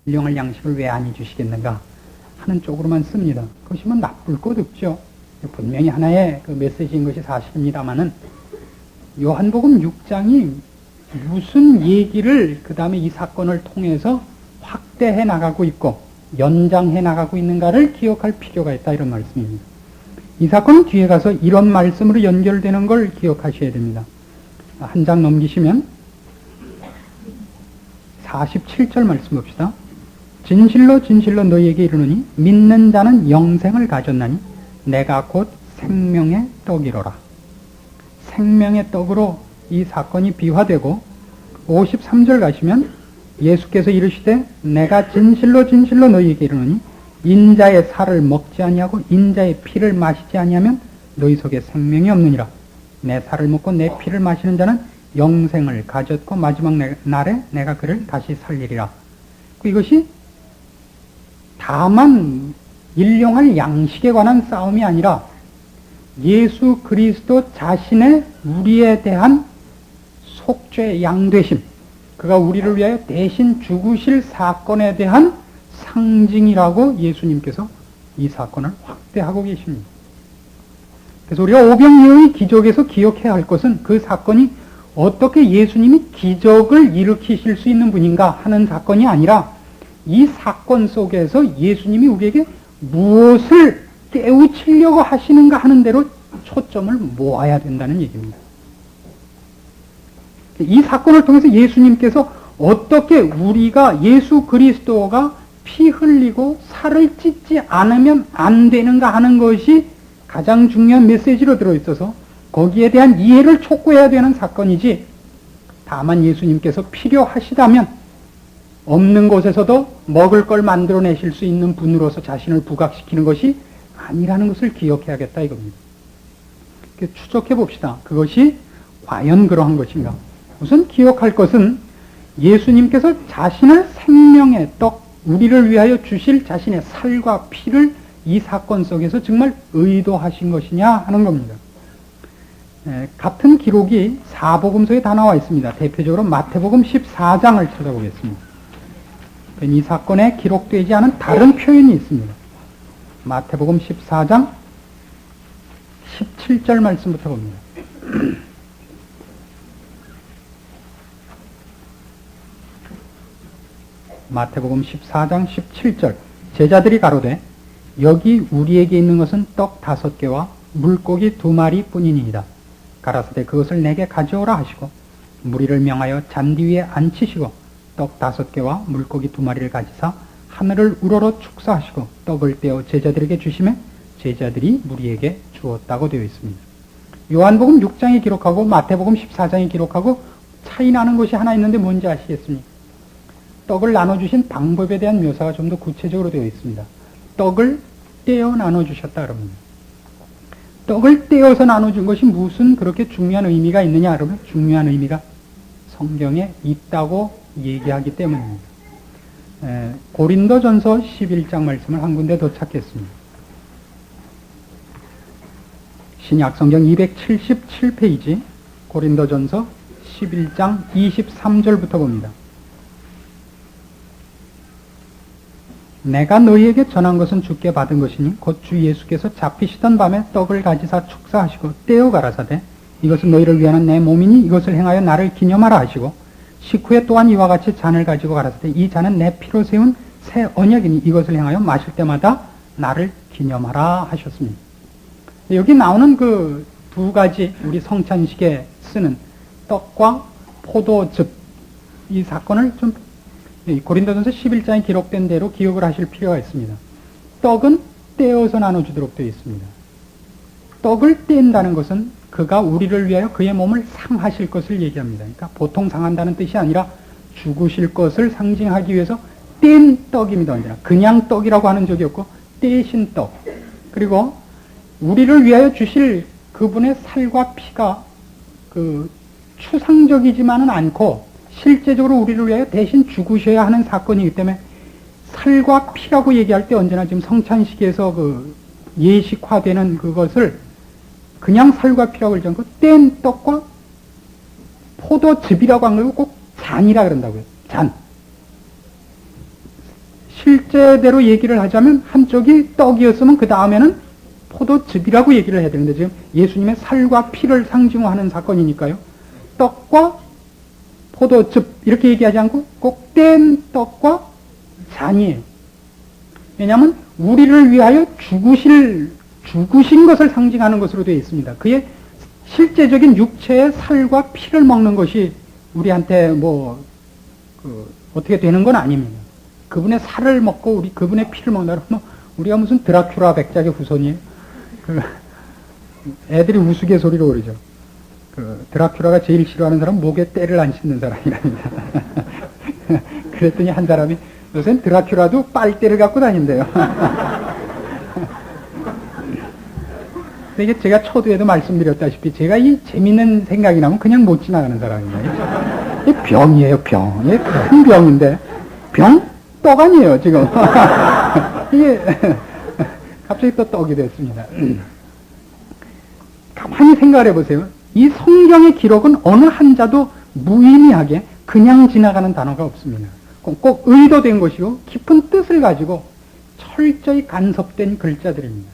일용할 양식을 왜 안 해주시겠는가 하는 쪽으로만 씁니다. 그것이 뭐 나쁠 것 없죠. 분명히 하나의 그 메시지인 것이 사실입니다만은 요한복음 6장이 무슨 얘기를 그 다음에 이 사건을 통해서 확대해 나가고 있고 연장해 나가고 있는가를 기억할 필요가 있다, 이런 말씀입니다. 이 사건은 뒤에 가서 이런 말씀으로 연결되는 걸 기억하셔야 됩니다. 한 장 넘기시면 47절 말씀 봅시다. 진실로 진실로 너희에게 이르노니 믿는 자는 영생을 가졌나니 내가 곧 생명의 떡이로라. 생명의 떡으로 이 사건이 비화되고 53절 가시면 예수께서 이르시되 내가 진실로 진실로 너희에게 이르노니 인자의 살을 먹지 아니하고 인자의 피를 마시지 아니하면 너희 속에 생명이 없느니라. 내 살을 먹고 내 피를 마시는 자는 영생을 가졌고 마지막 날에 내가 그를 다시 살리리라. 이것이 다만 일용할 양식에 관한 싸움이 아니라 예수 그리스도 자신의 우리에 대한 속죄 양되심, 그가 우리를 위하여 대신 죽으실 사건에 대한 상징이라고 예수님께서 이 사건을 확대하고 계십니다. 그래서 우리가 오병이어의 기적에서 기억해야 할 것은 그 사건이 어떻게 예수님이 기적을 일으키실 수 있는 분인가 하는 사건이 아니라 이 사건 속에서 예수님이 우리에게 무엇을 깨우치려고 하시는가 하는 대로 초점을 모아야 된다는 얘기입니다. 이 사건을 통해서 예수님께서 어떻게 우리가 예수 그리스도가 피 흘리고 살을 찢지 않으면 안 되는가 하는 것이 가장 중요한 메시지로 들어있어서 거기에 대한 이해를 촉구해야 되는 사건이지, 다만 예수님께서 필요하시다면 없는 곳에서도 먹을 걸 만들어내실 수 있는 분으로서 자신을 부각시키는 것이 아니라는 것을 기억해야겠다 이겁니다. 추적해 봅시다. 그것이 과연 그러한 것인가. 우선 기억할 것은 예수님께서 자신을 생명의 떡, 우리를 위하여 주실 자신의 살과 피를 이 사건 속에서 정말 의도하신 것이냐 하는 겁니다. 같은 기록이 사복음서에 다 나와 있습니다. 대표적으로 마태복음 14장을 찾아보겠습니다. 이 사건에 기록되지 않은 다른 표현이 있습니다. 마태복음 14장 17절 말씀부터 봅니다. 마태복음 14장 17절. 제자들이 가로되 여기 우리에게 있는 것은 떡 5개와 물고기 2마리 뿐이니이다. 가라사대 그것을 내게 가져오라 하시고 무리를 명하여 잔디 위에 앉히시고 떡 5개와 물고기 2마리를 가지사 하늘을 우러러 축사하시고 떡을 떼어 제자들에게 주시매 제자들이 무리에게 주었다고 되어 있습니다. 요한복음 6장에 기록하고 마태복음 14장에 기록하고 차이 나는 것이 하나 있는데 뭔지 아시겠습니까? 떡을 나눠주신 방법에 대한 묘사가 좀 더 구체적으로 되어 있습니다. 떡을 떼어 나눠주셨다 그럽니다. 떡을 떼어서 나눠준 것이 무슨 그렇게 중요한 의미가 있느냐 그러면 중요한 의미가 성경에 있다고 얘기하기 때문입니다. 고린도전서 11장 말씀을 한 군데 더 찾겠습니다. 신약성경 277페이지 고린도전서 11장 23절부터 봅니다. 내가 너희에게 전한 것은 주께 받은 것이니 곧 주 예수께서 잡히시던 밤에 떡을 가지사 축사하시고 떼어 가라사대 이것은 너희를 위하는 내 몸이니 이것을 행하여 나를 기념하라 하시고 식후에 또한 이와 같이 잔을 가지고 가라사대 이 잔은 내 피로 세운 새 언약이니 이것을 행하여 마실 때마다 나를 기념하라 하셨습니다. 여기 나오는 그 2가지 우리 성찬식에 쓰는 떡과 포도즙, 이 사건을 좀 고린도전서 11장에 기록된 대로 기억을 하실 필요가 있습니다. 떡은 떼어서 나눠주도록 되어 있습니다. 떡을 뗀다는 것은 그가 우리를 위하여 그의 몸을 상하실 것을 얘기합니다. 그러니까 보통 상한다는 뜻이 아니라 죽으실 것을 상징하기 위해서 뗀 떡입니다. 언제나 그냥 떡이라고 하는 적이 없고 떼신 떡. 그리고 우리를 위하여 주실 그분의 살과 피가 그 추상적이지만은 않고 실제적으로 우리를 위하여 대신 죽으셔야 하는 사건이기 때문에 살과 피라고 얘기할 때 언제나 지금 성찬식에서 그 예식화되는 그것을 그냥 살과 피라고 그러지 않고 뗀 떡과 포도즙이라고 한 거고 꼭 잔이라 그런다고요. 잔. 실제대로 얘기를 하자면 한쪽이 떡이었으면 그 다음에는 포도즙이라고 얘기를 해야 되는데 지금 예수님의 살과 피를 상징화하는 사건이니까요. 떡과 포도즙 이렇게 얘기하지 않고 꼭 뗀 떡과 잔이에요. 왜냐하면 우리를 위하여 죽으신 것을 상징하는 것으로 되어 있습니다. 그의 실제적인 육체의 살과 피를 먹는 것이 우리한테 어떻게 되는 건 아닙니다. 그분의 살을 먹고 그분의 피를 먹는다 그러면 우리가 무슨 드라큘라 백작의 후손이에요? 애들이 우스갯소리로 그러죠. 드라큘라가 제일 싫어하는 사람은 목에 때를 안 씻는 사람이랍니다. 그랬더니 한 사람이 요새는 드라큘라도 빨대를 갖고 다닌대요. 이게 제가 초두에도 말씀드렸다시피 제가 이 재밌는 생각이 나면 그냥 못 지나가는 사람입니다. 이게 병이에요, 병. 이게 큰 병인데 병? 떡 아니에요, 지금. 이게 갑자기 또 떡이 됐습니다. 가만히 생각을 해보세요. 이 성경의 기록은 어느 한자도 무의미하게 그냥 지나가는 단어가 없습니다. 꼭 의도된 것이고 깊은 뜻을 가지고 철저히 간섭된 글자들입니다.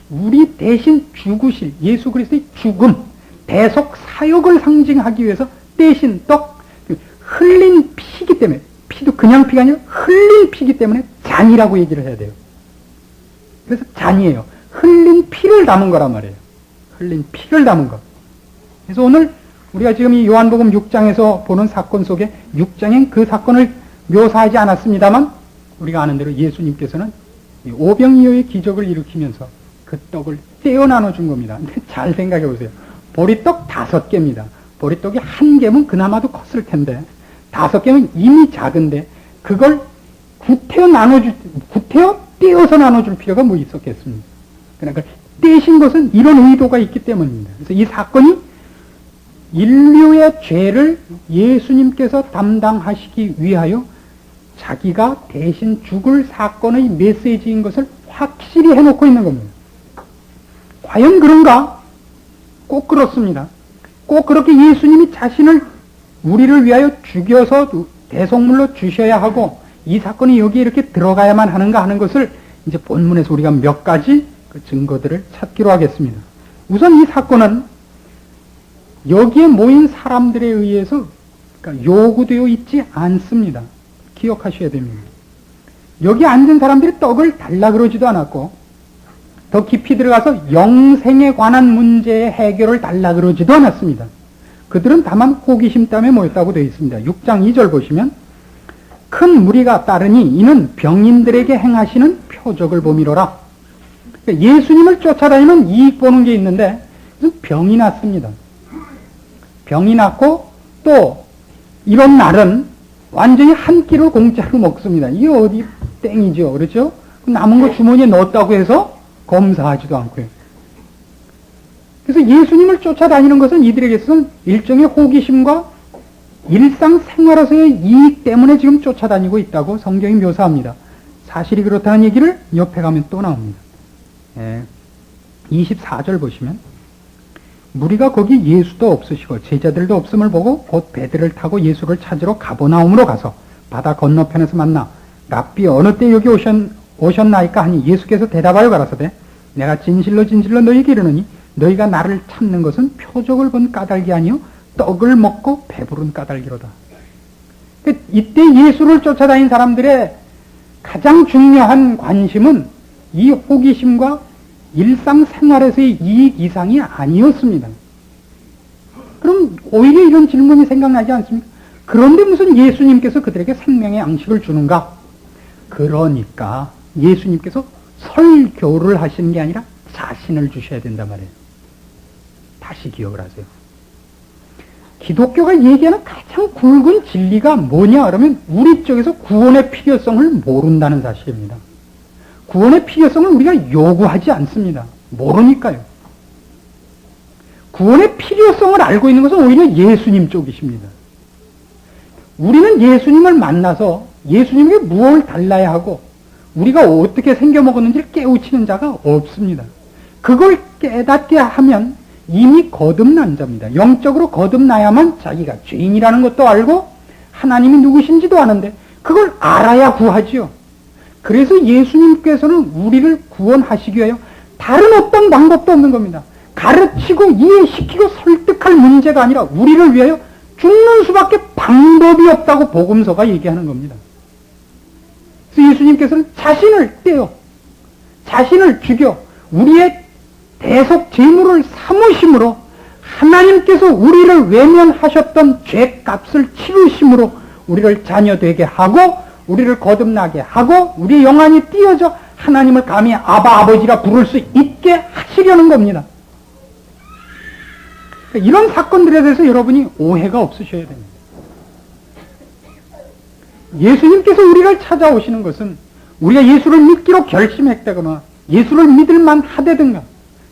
우리 대신 죽으실 예수 그리스도의 죽음, 대속 사역을 상징하기 위해서 대신 흘린 피기 때문에, 피도 그냥 피가 아니라 흘린 피기 때문에 잔이라고 얘기를 해야 돼요. 그래서 잔이에요. 흘린 피를 담은 거란 말이에요. 흘린 피를 담은 것. 그래서 오늘 우리가 지금 이 요한복음 6장에서 보는 사건 속에 6장엔 그 사건을 묘사하지 않았습니다만 우리가 아는 대로 예수님께서는 오병이어의 기적을 일으키면서 그 떡을 떼어 나눠준 겁니다. 근데 잘 생각해 보세요. 보리떡 5개입니다. 보리떡이 1개면 그나마도 컸을 텐데 5개면 이미 작은데 그걸 구태여 떼어서 나눠줄 필요가 뭐 있었겠습니까? 그러니까 떼신 것은 이런 의도가 있기 때문입니다. 그래서 이 사건이 인류의 죄를 예수님께서 담당하시기 위하여 자기가 대신 죽을 사건의 메시지인 것을 확실히 해놓고 있는 겁니다. 과연 그런가? 꼭 그렇습니다. 꼭 그렇게 예수님이 자신을 우리를 위하여 죽여서 대속물로 주셔야 하고 이 사건이 여기에 이렇게 들어가야만 하는가 하는 것을 이제 본문에서 우리가 몇 가지 그 증거들을 찾기로 하겠습니다. 우선 이 사건은 여기에 모인 사람들에 의해서 그러니까 요구되어 있지 않습니다. 기억하셔야 됩니다. 여기 앉은 사람들이 떡을 달라 그러지도 않았고 더 깊이 들어가서 영생에 관한 문제의 해결을 달라 그러지도 않았습니다. 그들은 다만 호기심 때문에 모였다고 되어 있습니다. 6장 2절 보시면 큰 무리가 따르니 이는 병인들에게 행하시는 표적을 보미로라. 그러니까 예수님을 쫓아다니면 이익 보는 게 있는데 병이 났습니다. 병이 났고 또 이런 날은 완전히 한 끼를 공짜로 먹습니다. 이게 어디 땡이죠. 그렇죠? 남은 거 주머니에 넣었다고 해서 검사하지도 않고요. 그래서 예수님을 쫓아다니는 것은 이들에게서는 일종의 호기심과 일상생활에서의 이익 때문에 지금 쫓아다니고 있다고 성경이 묘사합니다. 사실이 그렇다는 얘기를 옆에 가면 또 나옵니다. 24절 보시면 무리가 거기 예수도 없으시고 제자들도 없음을 보고 곧 배들을 타고 예수를 찾으러 가버나움으로 가서 바다 건너편에서 만나 랍비 어느 때 여기 오셨나이까 하니 예수께서 대답하여 가라사대 내가 진실로 너희에게 이르노니 너희가 나를 찾는 것은 표적을 본 까닭이 아니요 떡을 먹고 배부른 까닭이로다. 이때 예수를 쫓아다닌 사람들의 가장 중요한 관심은 이 호기심과 일상생활에서의 이익 이상이 아니었습니다. 그럼 오히려 이런 질문이 생각나지 않습니까? 그런데 무슨 예수님께서 그들에게 생명의 양식을 주는가? 그러니까 예수님께서 설교를 하시는 게 아니라 자신을 주셔야 된단 말이에요. 다시 기억을 하세요. 기독교가 얘기하는 가장 굵은 진리가 뭐냐 그러면 우리 쪽에서 구원의 필요성을 모른다는 사실입니다. 구원의 필요성을 우리가 요구하지 않습니다. 모르니까요. 구원의 필요성을 알고 있는 것은 오히려 예수님 쪽이십니다. 우리는 예수님을 만나서 예수님에게 무엇을 달라야 하고 우리가 어떻게 생겨먹었는지를 깨우치는 자가 없습니다. 그걸 깨닫게 하면 이미 거듭난 자입니다. 영적으로 거듭나야만 자기가 죄인이라는 것도 알고 하나님이 누구신지도 아는데 그걸 알아야 구하지요. 그래서 예수님께서는 우리를 구원하시기 위하여 다른 어떤 방법도 없는 겁니다. 가르치고 이해시키고 설득할 문제가 아니라 우리를 위하여 죽는 수밖에 방법이 없다고 복음서가 얘기하는 겁니다. 그래서 예수님께서는 자신을 떼어 자신을 죽여 우리의 대속 제물을 삼으심으로 하나님께서 우리를 외면하셨던 죄값을 치르심으로 우리를 자녀되게 하고 우리를 거듭나게 하고 우리의 영안이 띄어져 하나님을 감히 아바 아버지라 부를 수 있게 하시려는 겁니다. 이런 사건들에 대해서 여러분이 오해가 없으셔야 됩니다. 예수님께서 우리를 찾아오시는 것은 우리가 예수를 믿기로 결심했다거나 예수를 믿을 만하다든가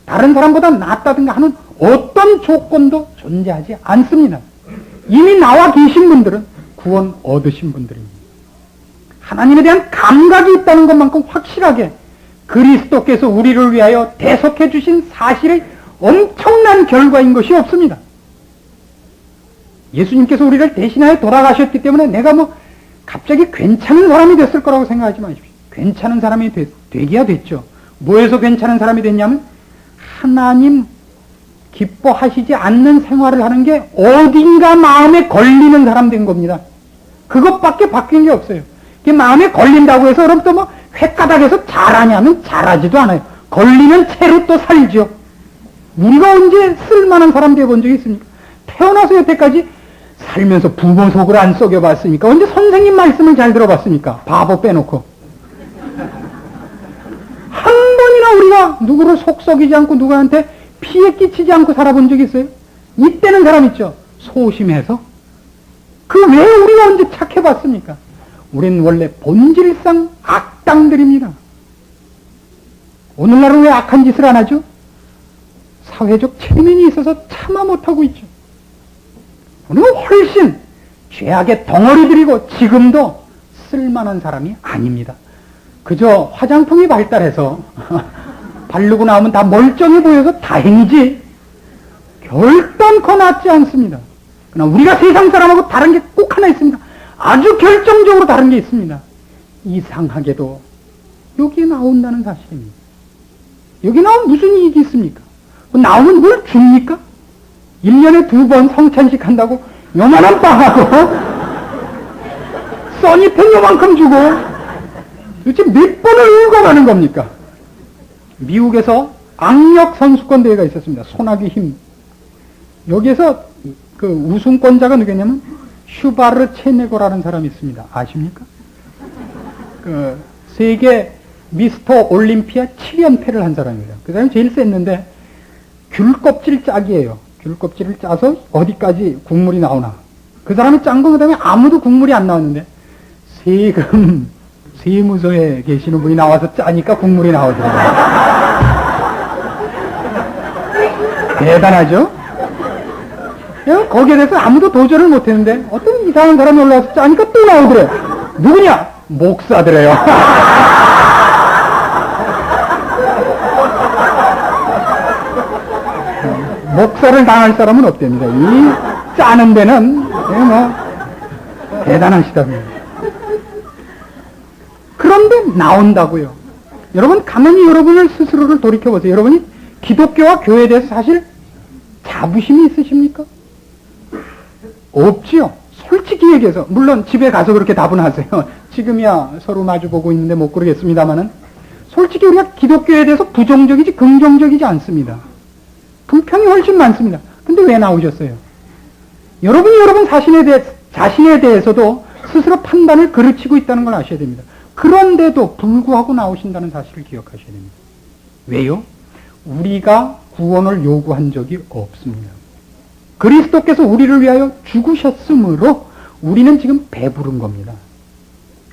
다른 사람보다 낫다든가 하는 어떤 조건도 존재하지 않습니다. 이미 나와 계신 분들은 구원 얻으신 분들입니다. 하나님에 대한 감각이 있다는 것만큼 확실하게 그리스도께서 우리를 위하여 대속해 주신 사실의 엄청난 결과인 것이 없습니다. 예수님께서 우리를 대신하여 돌아가셨기 때문에 내가 갑자기 괜찮은 사람이 됐을 거라고 생각하지 마십시오. 괜찮은 사람이 되기야 됐죠. 뭐에서 괜찮은 사람이 됐냐면 하나님 기뻐하시지 않는 생활을 하는 게 어딘가 마음에 걸리는 사람 된 겁니다. 그것밖에 바뀐 게 없어요. 마음에 걸린다고 해서 여러분 또 횟가닥에서 잘하냐면 잘하지도 않아요. 걸리는 채로 또 살죠. 우리가 언제 쓸만한 사람 되어본 적이 있습니까? 태어나서 여태까지 살면서 부모 속을 안 썩여봤습니까? 언제 선생님 말씀을 잘 들어봤습니까? 바보 빼놓고. 한 번이나 우리가 누구를 속 썩이지 않고 누구한테 피해 끼치지 않고 살아본 적이 있어요? 이때는 사람 있죠. 소심해서. 그 외에 우리가 언제 착해봤습니까? 우린 원래 본질상 악당들입니다. 오늘날은 왜 악한 짓을 안 하죠? 사회적 체면이 있어서 참아 못하고 있죠. 우리는 훨씬 죄악의 덩어리들이고 지금도 쓸만한 사람이 아닙니다. 그저 화장품이 발달해서 바르고 나오면 다 멀쩡해 보여서 다행이지 결단코 낫지 않습니다. 그러나 우리가 세상 사람하고 다른 게 꼭 하나 있습니다. 아주 결정적으로 다른 게 있습니다. 이상하게도 여기에 나온다는 사실입니다. 여기 나오면 무슨 이익이 있습니까? 나오면 뭘 줍니까? 1년에 2번 성찬식 한다고 요만한 빵하고 써니펜 요만큼 주고 도대체 몇 번을 울고가는 겁니까? 미국에서 악력 선수권 대회가 있었습니다. 소나기 힘. 여기에서 그 우승권자가 누구냐면 슈바르 체네고라는 사람이 있습니다. 아십니까? 그 세계 미스터 올림피아 7연패를 한 사람이에요. 그 사람이 제일 셌는데 귤껍질 짝이에요. 귤껍질을 짜서 어디까지 국물이 나오나. 그 사람이 짠 거 그다음에 아무도 국물이 안 나왔는데 세무서에 계시는 분이 나와서 짜니까 국물이 나오더라고요. 대단하죠? 거기에 대해서 아무도 도전을 못했는데 어떤 이상한 사람이 올라와서 짜니까 또 나오더래. 누구냐? 목사더래요. 목사를 당할 사람은 없답니다. 이 짜는 데는 대단하시답니다. 그런데 나온다고요. 여러분 가만히 여러분을 스스로를 돌이켜보세요. 여러분이 기독교와 교회에 대해서 사실 자부심이 있으십니까? 없지요. 솔직히 얘기해서 물론 집에 가서 그렇게 답은 하세요. 지금이야 서로 마주보고 있는데 못 그러겠습니다만은 솔직히 우리가 기독교에 대해서 부정적이지 긍정적이지 않습니다. 불평이 훨씬 많습니다. 근데 왜 나오셨어요? 여러분이 여러분 자신에 대해서도 스스로 판단을 그르치고 있다는 걸 아셔야 됩니다. 그런데도 불구하고 나오신다는 사실을 기억하셔야 됩니다. 왜요? 우리가 구원을 요구한 적이 없습니다. 그리스도께서 우리를 위하여 죽으셨으므로 우리는 지금 배부른 겁니다.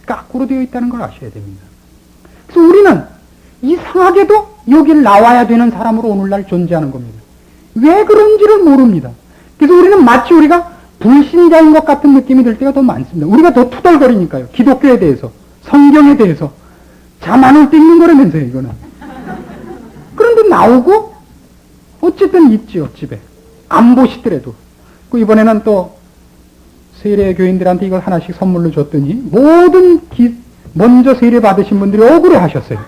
까꾸로 되어 있다는 걸 아셔야 됩니다. 그래서 우리는 이상하게도 여길 나와야 되는 사람으로 오늘날 존재하는 겁니다. 왜 그런지를 모릅니다. 그래서 우리는 마치 우리가 불신자인 것 같은 느낌이 들 때가 더 많습니다. 우리가 더 투덜거리니까요. 기독교에 대해서, 성경에 대해서. 잠 안 올 때 읽는 거라면서요, 이거는. 그런데 나오고 어쨌든 있지요, 집에. 안 보시더라도. 그 이번에는 또 세례 교인들한테 이걸 하나씩 선물로 줬더니 모든 먼저 세례 받으신 분들이 억울해 하셨어요.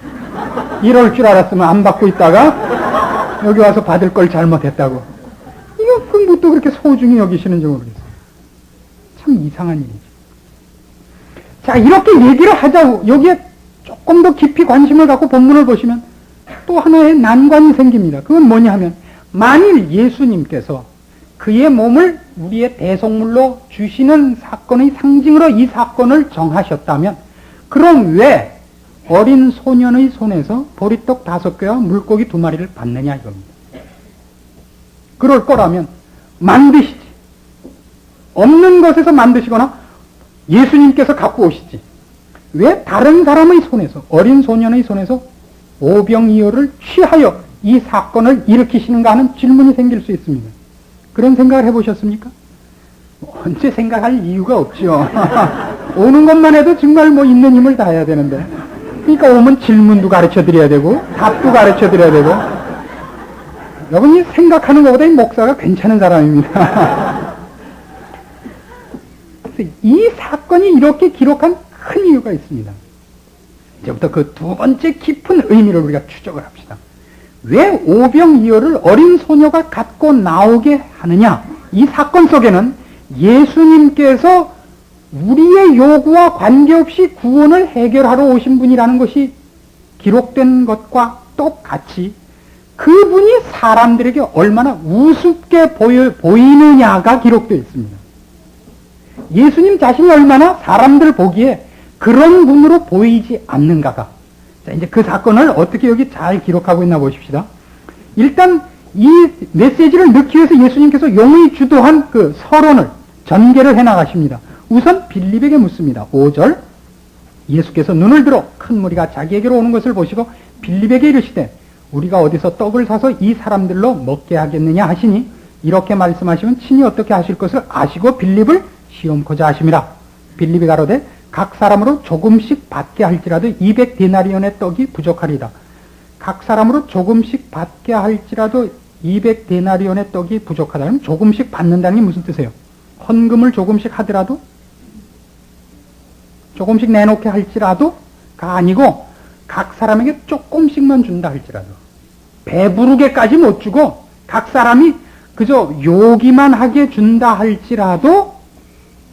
이럴 줄 알았으면 안 받고 있다가 여기 와서 받을 걸 잘못했다고. 이거 뭐 또 그렇게 소중히 여기시는지 모르겠어요. 참 이상한 일이죠. 자, 이렇게 얘기를 하자고 여기에 조금 더 깊이 관심을 갖고 본문을 보시면 또 하나의 난관이 생깁니다. 그건 뭐냐 하면, 만일 예수님께서 그의 몸을 우리의 대속물로 주시는 사건의 상징으로 이 사건을 정하셨다면, 그럼 왜 어린 소년의 손에서 보리떡 5개와 물고기 2마리를 받느냐 이겁니다. 그럴 거라면 만드시지. 없는 것에서 만드시거나 예수님께서 갖고 오시지. 왜 다른 사람의 손에서, 어린 소년의 손에서 오병이어를 취하여 이 사건을 일으키시는가 하는 질문이 생길 수 있습니다. 그런 생각을 해보셨습니까? 언제 생각할 이유가 없죠. 오는 것만 해도 정말 뭐 있는 힘을 다해야 되는데. 그러니까 오면 질문도 가르쳐 드려야 되고, 답도 가르쳐 드려야 되고. 여러분이 생각하는 것보다 이 목사가 괜찮은 사람입니다. 그래서 이 사건이 이렇게 기록한 큰 이유가 있습니다. 이제부터 그 2번째 깊은 의미를 우리가 추적을 합시다. 왜 오병이어를 어린 소녀가 갖고 나오게 하느냐? 이 사건 속에는 예수님께서 우리의 요구와 관계없이 구원을 해결하러 오신 분이라는 것이 기록된 것과 똑같이 그분이 사람들에게 얼마나 우습게 보이느냐가 기록되어 있습니다. 예수님 자신이 얼마나 사람들 보기에 그런 분으로 보이지 않는가가. 자, 이제 그 사건을 어떻게 여기 잘 기록하고 있나 보십시다. 일단 이 메시지를 넣기 위해서 예수님께서 용의 주도한 그 서론을 전개를 해나가십니다. 우선 빌립에게 묻습니다. 5절, 예수께서 눈을 들어 큰 무리가 자기에게로 오는 것을 보시고 빌립에게 이르시되 우리가 어디서 떡을 사서 이 사람들로 먹게 하겠느냐 하시니, 이렇게 말씀하시면 친히 어떻게 하실 것을 아시고 빌립을 시험코자 하심이라. 빌립이 가로되 각 사람으로 조금씩 받게 할지라도 200데나리온의 떡이 부족하리다. 각 사람으로 조금씩 받게 할지라도 200데나리온의 떡이 부족하다면 조금씩 받는다는 게 무슨 뜻이에요? 헌금을 조금씩 하더라도, 조금씩 내놓게 할지라도가 아니고 각 사람에게 조금씩만 준다 할지라도, 배부르게까지 못 주고 각 사람이 그저 요기만 하게 준다 할지라도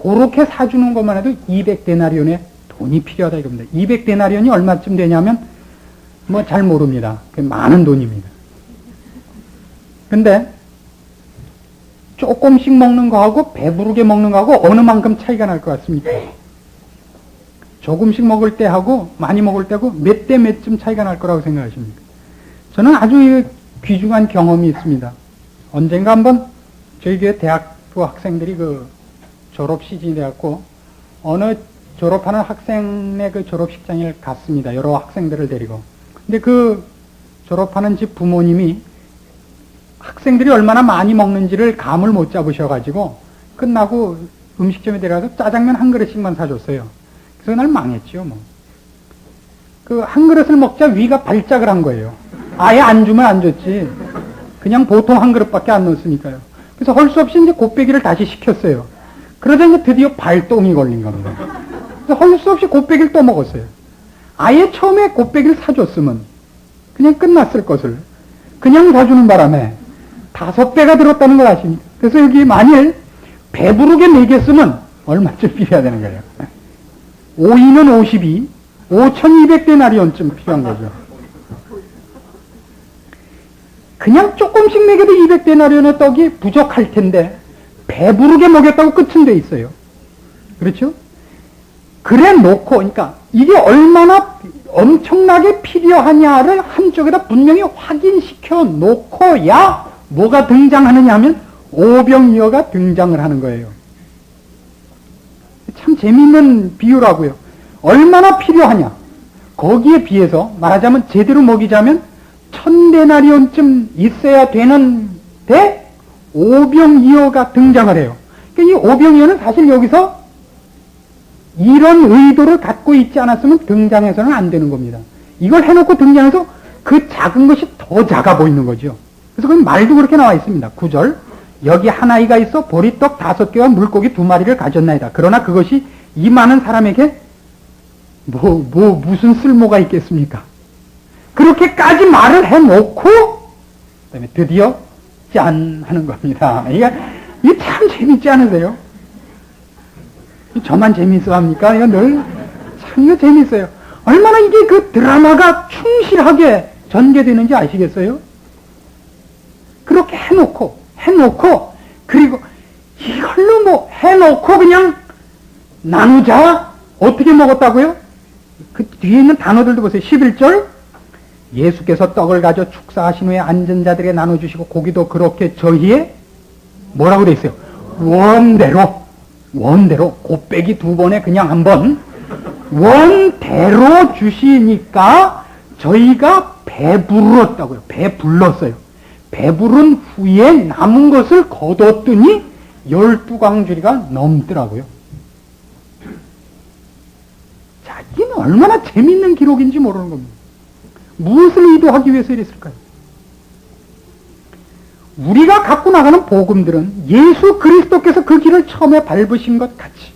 그렇게 사주는 것만 해도 200데나리온의 돈이 필요하다 이겁니다. 200데나리온이 얼마쯤 되냐면 뭐 잘 모릅니다. 많은 돈입니다. 근데 조금씩 먹는 거하고 배부르게 먹는 거하고 어느 만큼 차이가 날 것 같습니까? 조금씩 먹을 때하고 많이 먹을 때하고 몇 대 몇쯤 차이가 날 거라고 생각하십니까? 저는 아주 귀중한 경험이 있습니다. 언젠가 한번 저희 교회 대학부 학생들이 그 졸업 시즌이 되었고 어느 졸업하는 학생의 그 졸업식장을 갔습니다. 여러 학생들을 데리고. 근데 그 졸업하는 집 부모님이 학생들이 얼마나 많이 먹는지를 감을 못 잡으셔가지고 끝나고 음식점에 데려가서 짜장면 한 그릇씩만 사줬어요. 그래서 그날 망했죠, 뭐. 그 한 그릇을 먹자 위가 발작을 한 거예요. 아예 안 주면 안 줬지. 그냥 보통 한 그릇밖에 안 넣었으니까요. 그래서 할 수 없이 이제 곱빼기를 다시 시켰어요. 그러자 이제 드디어 발동이 걸린 겁니다. 그래서 할 수 없이 곱빼기를 또 먹었어요. 아예 처음에 곱빼기를 사줬으면 그냥 끝났을 것을 그냥 사주는 바람에 5배가 들었다는 걸 아십니까? 그래서 여기 만일 배부르게 먹였으면 얼마쯤 필요해야 되는 거예요? 5인은 52, 5,200데나리온쯤 필요한 거죠. 그냥 조금씩 먹여도 200데나리온의 떡이 부족할 텐데 배부르게 먹였다고 끝은 돼 있어요. 그렇죠? 그래 놓고, 그러니까 이게 얼마나 엄청나게 필요하냐를 한쪽에다 분명히 확인시켜 놓고야 뭐가 등장하느냐 하면 오병이어가 등장을 하는 거예요. 참 재미있는 비유라고요. 얼마나 필요하냐. 거기에 비해서 말하자면 제대로 먹이자면 1000데나리온쯤 있어야 되는데 오병이어가 등장을 해요. 그러니까 이 오병이어는 사실 여기서 이런 의도를 갖고 있지 않았으면 등장해서는 안 되는 겁니다. 이걸 해놓고 등장해서 그 작은 것이 더 작아 보이는 거죠. 그래서 그 말도 그렇게 나와 있습니다. 9절, 여기 한 아이가 있어 보리떡 5개와 물고기 2마리를 가졌나이다. 그러나 그것이 이 많은 사람에게 무슨 쓸모가 있겠습니까? 그렇게까지 말을 해놓고, 그 다음에 드디어 짠! 하는 겁니다. 이게 참 재밌지 않으세요? 저만 재밌어 합니까? 이거 이거 재밌어요. 얼마나 이게 그 드라마가 충실하게 전개되는지 아시겠어요? 그렇게 해놓고, 그리고 이걸로 해놓고 그냥 나누자? 어떻게 먹었다고요? 그 뒤에 있는 단어들도 보세요. 11절. 예수께서 떡을 가져 축사하신 후에 앉은 자들에게 나눠주시고 고기도 그렇게 저희의 뭐라고 돼 있어요? 원대로 곱빼기 2번에 그냥 한 번 원대로 주시니까 저희가 배불렀다고요. 배불렀어요. 배부른 후에 남은 것을 거뒀더니 12광주리가 넘더라고요. 자, 이는 얼마나 재밌는 기록인지 모르는 겁니다. 무엇을 의도하기 위해서 이랬을까요? 우리가 갖고 나가는 복음들은 예수 그리스도께서 그 길을 처음에 밟으신 것 같이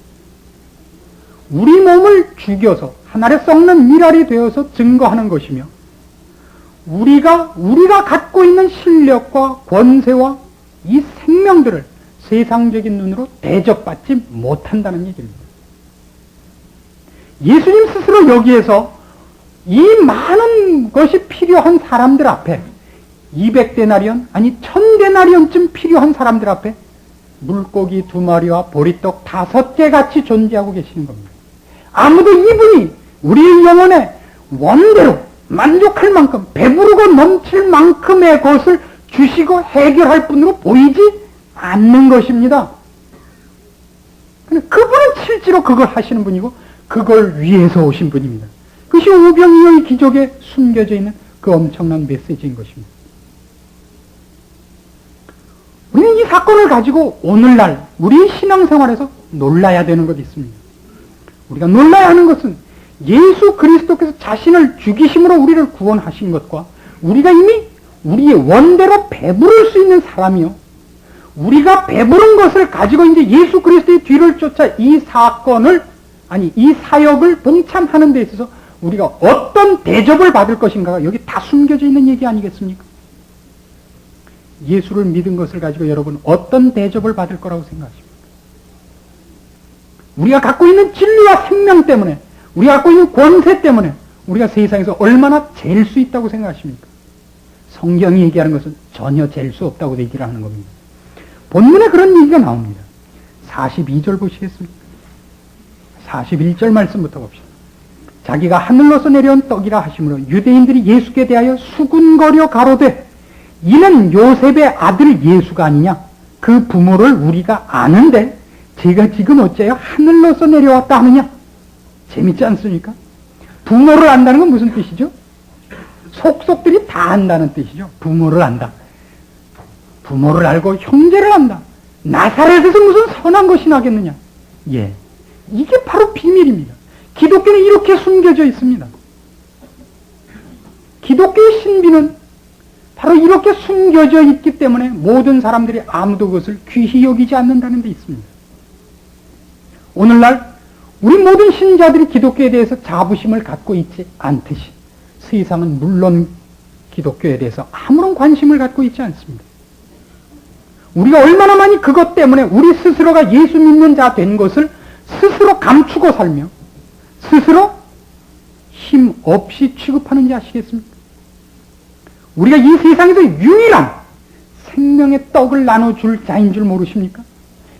우리 몸을 죽여서 하늘에 썩는 미랄이 되어서 증거하는 것이며, 우리가 갖고 있는 실력과 권세와 이 생명들을 세상적인 눈으로 대접받지 못한다는 얘기입니다. 예수님 스스로 여기에서 이 많은 것이 필요한 사람들 앞에 200데나리온 아니 1000데나리온쯤 필요한 사람들 앞에 물고기 2마리와 보리떡 5개 같이 존재하고 계시는 겁니다. 아무도 이분이 우리의 영혼에 원대로 만족할 만큼 배부르고 넘칠 만큼의 것을 주시고 해결할 분으로 보이지 않는 것입니다. 그분은 실제로 그걸 하시는 분이고 그걸 위해서 오신 분입니다. 그것이 오병이어의 기적에 숨겨져 있는 그 엄청난 메시지인 것입니다. 우리는 이 사건을 가지고 오늘날 우리 신앙생활에서 놀라야 되는 것이 있습니다. 우리가 놀라야 하는 것은 예수 그리스도께서 자신을 죽이심으로 우리를 구원하신 것과 우리가 이미 우리의 원대로 배부를 수 있는 사람이요, 우리가 배부른 것을 가지고 이제 예수 그리스도의 뒤를 쫓아 이 사건을 이 사역을 동참하는 데 있어서 우리가 어떤 대접을 받을 것인가가 여기 다 숨겨져 있는 얘기 아니겠습니까? 예수를 믿은 것을 가지고 여러분 어떤 대접을 받을 거라고 생각하십니까? 우리가 갖고 있는 진리와 생명 때문에, 우리가 갖고 있는 권세 때문에 우리가 세상에서 얼마나 잴 수 있다고 생각하십니까? 성경이 얘기하는 것은 전혀 잴 수 없다고 얘기를 하는 겁니다. 본문에 그런 얘기가 나옵니다. 42절 보시겠습니까? 41절 말씀부터 봅시다. 자기가 하늘로서 내려온 떡이라 하심으로 유대인들이 예수께 대하여 수군거려 가로되 이는 요셉의 아들 예수가 아니냐? 그 부모를 우리가 아는데 제가 지금 어째요 하늘로서 내려왔다 하느냐? 재밌지 않습니까? 부모를 안다는 건 무슨 뜻이죠? 속속들이 다 안다는 뜻이죠. 부모를 안다. 부모를 알고 형제를 안다. 나사렛에서 무슨 선한 것이 나겠느냐? 예, 이게 바로 비밀입니다. 기독교는 이렇게 숨겨져 있습니다. 기독교의 신비는 바로 이렇게 숨겨져 있기 때문에 모든 사람들이 아무도 그것을 귀히 여기지 않는다는 데 있습니다. 오늘날 우리 모든 신자들이 기독교에 대해서 자부심을 갖고 있지 않듯이 세상은 물론 기독교에 대해서 아무런 관심을 갖고 있지 않습니다. 우리가 얼마나 많이 그것 때문에 우리 스스로가 예수 믿는 자 된 것을 스스로 감추고 살며 스스로 힘 없이 취급하는지 아시겠습니까? 우리가 이 세상에서 유일한 생명의 떡을 나눠줄 자인 줄 모르십니까?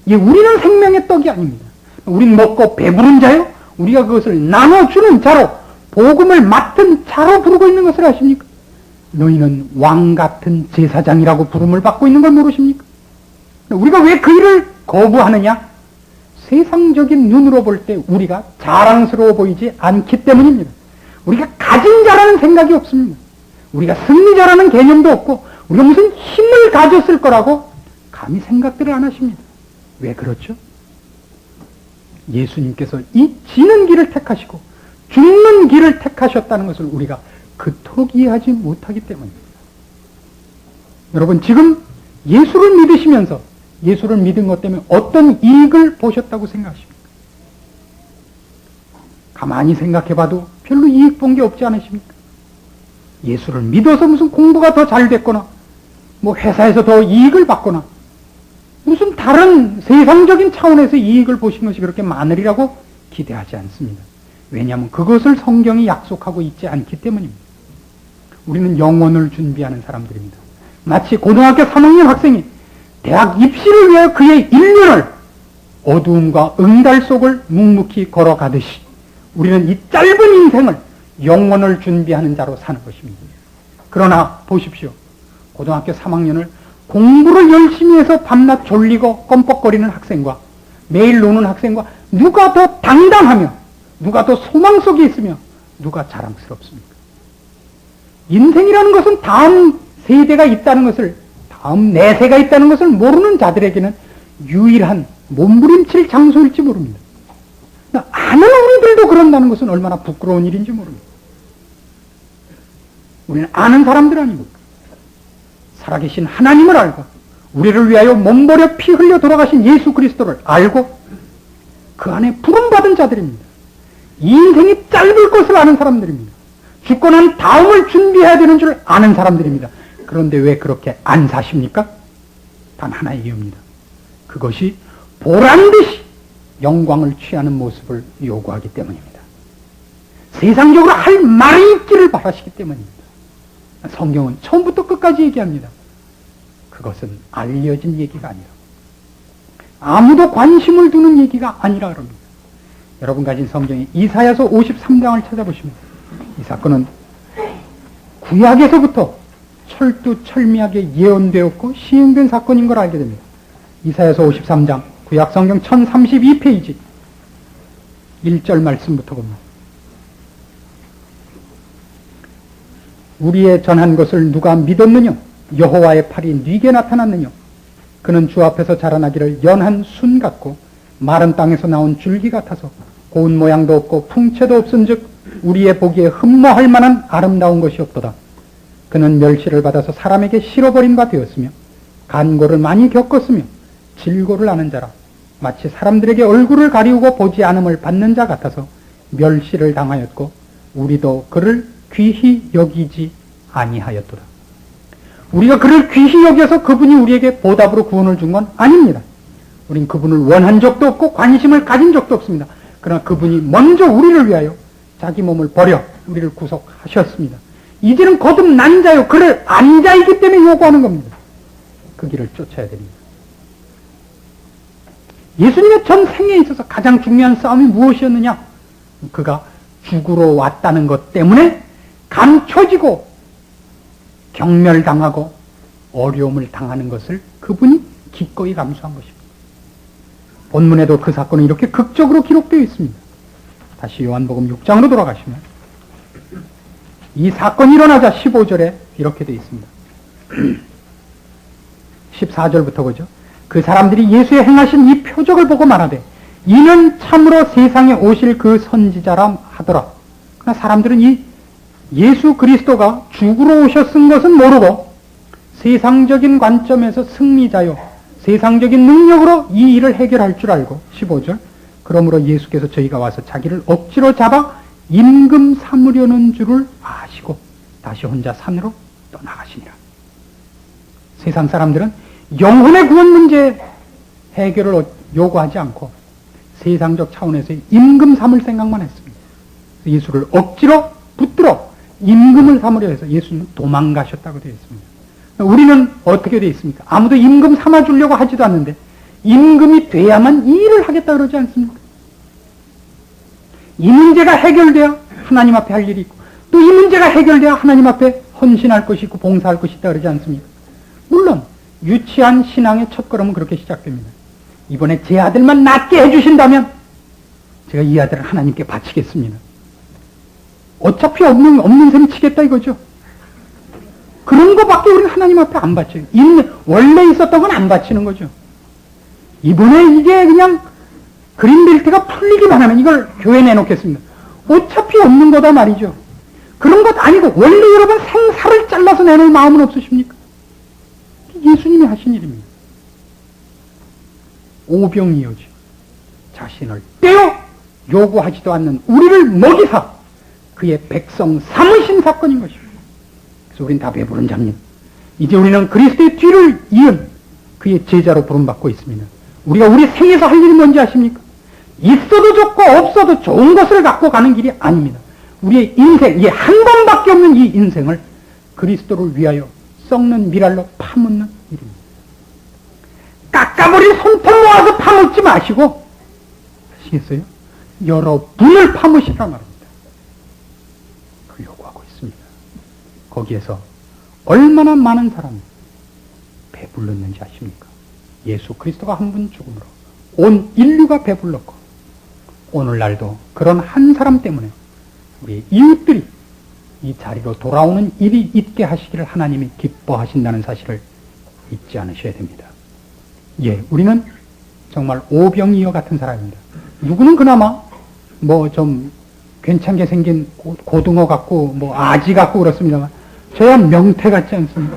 예, 우리는 생명의 떡이 아닙니다. 우린 먹고 배부른 자요? 우리가 그것을 나눠주는 자로, 복음을 맡은 자로 부르고 있는 것을 아십니까? 너희는 왕 같은 제사장이라고 부름을 받고 있는 걸 모르십니까? 우리가 왜 그 일을 거부하느냐? 세상적인 눈으로 볼 때 우리가 자랑스러워 보이지 않기 때문입니다. 우리가 가진 자라는 생각이 없습니다. 우리가 승리자라는 개념도 없고 우리가 무슨 힘을 가졌을 거라고 감히 생각들을 안 하십니다. 왜 그렇죠? 예수님께서 이 지는 길을 택하시고 죽는 길을 택하셨다는 것을 우리가 그토록 이해하지 못하기 때문입니다. 여러분, 지금 예수를 믿으시면서 예수를 믿은 것 때문에 어떤 이익을 보셨다고 생각하십니까? 가만히 생각해봐도 별로 이익 본 게 없지 않으십니까? 예수를 믿어서 무슨 공부가 더 잘 됐거나 뭐 회사에서 더 이익을 받거나 무슨 다른 세상적인 차원에서 이익을 보신 것이 그렇게 많으리라고 기대하지 않습니다. 왜냐하면 그것을 성경이 약속하고 있지 않기 때문입니다. 우리는 영혼을 준비하는 사람들입니다. 마치 고등학교 3학년 학생이 대학 입시를 위하여 그의 1년을 어두움과 응달 속을 묵묵히 걸어가듯이 우리는 이 짧은 인생을 영혼을 준비하는 자로 사는 것입니다. 그러나 보십시오. 고등학교 3학년을 공부를 열심히 해서 밤낮 졸리고 껌뻑거리는 학생과 매일 노는 학생과 누가 더 당당하며 누가 더 소망 속에 있으며 누가 자랑스럽습니까? 인생이라는 것은 다음 세대가 있다는 것을, 다음 내세가 있다는 것을 모르는 자들에게는 유일한 몸부림칠 장소일지 모릅니다. 아는 우리들도 그런다는 것은 얼마나 부끄러운 일인지 모릅니다. 우리는 아는 사람들 아닙니까? 살아계신 하나님을 알고 우리를 위하여 몸버려 피 흘려 돌아가신 예수 그리스도를 알고 그 안에 부름받은 자들입니다. 이 인생이 짧을 것을 아는 사람들입니다. 죽고 난 다음을 준비해야 되는 줄 아는 사람들입니다. 그런데 왜 그렇게 안 사십니까? 단 하나의 이유입니다. 그것이 보란듯이 영광을 취하는 모습을 요구하기 때문입니다. 세상적으로 할 말이 있기를 바라시기 때문입니다. 성경은 처음부터 끝까지 얘기합니다. 그것은 알려진 얘기가 아니라 아무도 관심을 두는 얘기가 아니라 그럽니다. 여러분 가진 성경의 이사야서 53장을 찾아보시면 이 사건은 구약에서부터 철두철미하게 예언되었고 시행된 사건인 걸 알게 됩니다. 이사야서 53장 구약 성경 1032페이지 1절 말씀부터 봅니다. 우리의 전한 것을 누가 믿었느냐? 여호와의 팔이 네게 나타났느냐? 그는 주 앞에서 자라나기를 연한 순 같고 마른 땅에서 나온 줄기 같아서 고운 모양도 없고 풍채도 없은즉 우리의 보기에 흠모할 만한 아름다운 것이 없도다. 그는 멸시를 받아서 사람에게 실어버린 바 되었으며 간고를 많이 겪었으며 질고를 아는 자라. 마치 사람들에게 얼굴을 가리우고 보지 않음을 받는 자 같아서 멸시를 당하였고 우리도 그를 귀히 여기지 아니하였도다. 우리가 그를 귀히 여겨서 그분이 우리에게 보답으로 구원을 준 건 아닙니다. 우린 그분을 원한 적도 없고 관심을 가진 적도 없습니다. 그러나 그분이 먼저 우리를 위하여 자기 몸을 버려 우리를 구속하셨습니다. 이제는 거듭난 자요 그를 안 자이기 때문에 요구하는 겁니다. 그 길을 쫓아야 됩니다. 예수님의 전 생애에 있어서 가장 중요한 싸움이 무엇이었느냐? 그가 죽으러 왔다는 것 때문에 감춰지고 경멸당하고 어려움을 당하는 것을 그분이 기꺼이 감수한 것입니다. 본문에도 그 사건은 이렇게 극적으로 기록되어 있습니다. 다시 요한복음 6장으로 돌아가시면 이 사건이 일어나자 15절에 이렇게 되어 있습니다. 14절부터 보죠. 그 사람들이 예수의 행하신 이 표적을 보고 말하되 이는 참으로 세상에 오실 그 선지자라 하더라. 그러나 사람들은 이 예수 그리스도가 죽으러 오셨은 것은 모르고 세상적인 관점에서 승리자요 세상적인 능력으로 이 일을 해결할 줄 알고 15절 그러므로 예수께서 저희가 와서 자기를 억지로 잡아 임금 삼으려는 줄을 아시고 다시 혼자 산으로 떠나가시니라. 세상 사람들은 영혼의 구원 문제 해결을 요구하지 않고 세상적 차원에서의 임금 삼을 생각만 했습니다. 예수를 억지로 붙들어 임금을 삼으려 해서 예수는 도망가셨다고 되어 있습니다. 우리는 어떻게 되어 있습니까? 아무도 임금 삼아주려고 하지도 않는데 임금이 돼야만 이 일을 하겠다 그러지 않습니까? 이 문제가 해결돼야 하나님 앞에 할 일이 있고 또 이 문제가 해결돼야 하나님 앞에 헌신할 것이 있고 봉사할 것이 있다 그러지 않습니까? 물론 유치한 신앙의 첫걸음은 그렇게 시작됩니다. 이번에 제 아들만 낫게 해주신다면 제가 이 아들을 하나님께 바치겠습니다. 어차피 없는 셈 치겠다 이거죠. 그런 거밖에 우리는 하나님 앞에 안 바쳐요. 원래 있었던 건 안 바치는 거죠. 이번에 이게 그냥 그린벨트가 풀리기만 하면 이걸 교회에 내놓겠습니다. 어차피 없는 거다 말이죠. 그런 것 아니고 원래 여러분 생사를 잘라서 내놓을 마음은 없으십니까? 예수님이 하신 일입니다. 오병이어지 자신을 떼어 요구하지도 않는 우리를 먹이사 그의 백성 삼으신 사건인 것입니다. 그래서 우린 다 배부른 자입니다. 이제 우리는 그리스도의 뒤를 이은 그의 제자로 부름받고 있습니다. 우리가 우리 생에서 할 일이 뭔지 아십니까? 있어도 좋고 없어도 좋은 것을 갖고 가는 길이 아닙니다. 우리의 인생, 이 한 번밖에 없는 이 인생을 그리스도를 위하여 썩는 미랄로 파묻는 일입니다. 깎아버린 손톱 모아서 파묻지 마시고, 아시겠어요? 여러 분을 파묻으시라 말입니다. 그걸 요구하고 있습니다. 거기에서 얼마나 많은 사람이 배불렀는지 아십니까? 예수 그리스도가 한 분 죽음으로 온 인류가 배불렀고, 오늘날도 그런 한 사람 때문에 우리 이웃들이 이 자리로 돌아오는 일이 있게 하시기를 하나님이 기뻐하신다는 사실을 잊지 않으셔야 됩니다. 예, 우리는 정말 오병이어 같은 사람입니다. 누구는 그나마 뭐 좀 괜찮게 생긴 고등어 같고 뭐 아지 같고 그렇습니다만, 저야 명태 같지 않습니까?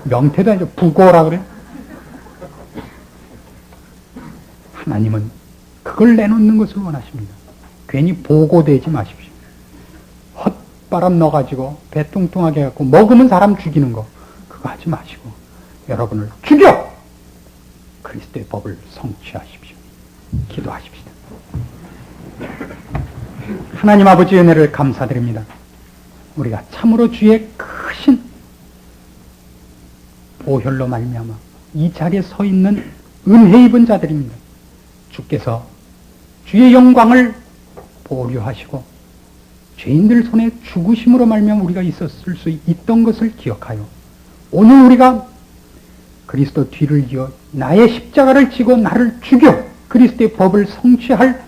명태도 아니죠. 북어라 그래. 하나님은 그걸 내놓는 것을 원하십니다. 괜히 보고되지 마십시오. 헛바람 넣어가지고 배 뚱뚱하게 해갖고 먹으면 사람 죽이는 거, 그거 하지 마시고 여러분을 죽여 그리스도의 법을 성취하십시오. 기도하십시다. 하나님 아버지의 은혜를 감사드립니다. 우리가 참으로 주의 크신 보혈로 말미암아 이 자리에 서 있는 은혜 입은 자들입니다. 주께서 주의 영광을 보류하시고 죄인들 손에 죽으심으로 말미암아 우리가 있었을 수 있던 것을 기억하여 오늘 우리가 그리스도 뒤를 이어 나의 십자가를 지고 나를 죽여 그리스도의 법을 성취할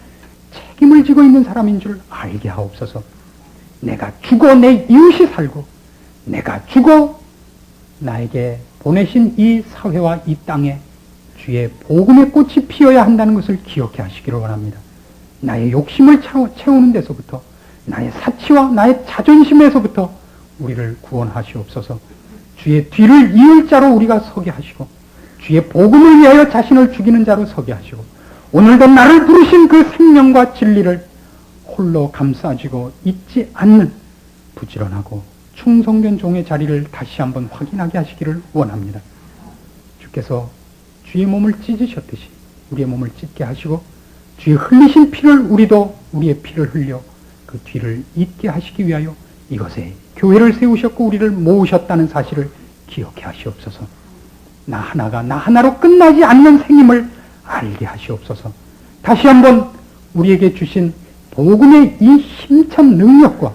책임을 지고 있는 사람인 줄 알게 하옵소서. 내가 죽어 내 이웃이 살고, 내가 죽어 나에게 보내신 이 사회와 이 땅에 주의 복음의 꽃이 피어야 한다는 것을 기억해 하시기를 원합니다. 나의 욕심을 채우는 데서부터, 나의 사치와 나의 자존심에서부터 우리를 구원하시옵소서. 주의 뒤를 이을 자로 우리가 서게 하시고, 주의 복음을 위하여 자신을 죽이는 자로 서게 하시고, 오늘도 나를 부르신 그 생명과 진리를 홀로 감싸지고 잊지 않는 부지런하고 충성된 종의 자리를 다시 한번 확인하게 하시기를 원합니다. 주께서 주의 몸을 찢으셨듯이 우리의 몸을 찢게 하시고, 주의 흘리신 피를 우리도 우리의 피를 흘려 그 뒤를 잇게 하시기 위하여 이것에 교회를 세우셨고 우리를 모으셨다는 사실을 기억해 하시옵소서. 나 하나로 끝나지 않는 생임을 알게 하시옵소서. 다시 한번 우리에게 주신 복음의 이 힘찬 능력과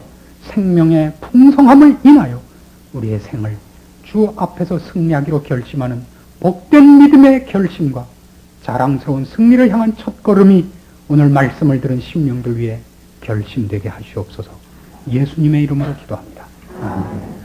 생명의 풍성함을 인하여 우리의 생을 주 앞에서 승리하기로 결심하는 복된 믿음의 결심과 자랑스러운 승리를 향한 첫걸음이 오늘 말씀을 들은 심령들 위해 결심되게 하시옵소서. 예수님의 이름으로 기도합니다. 아멘.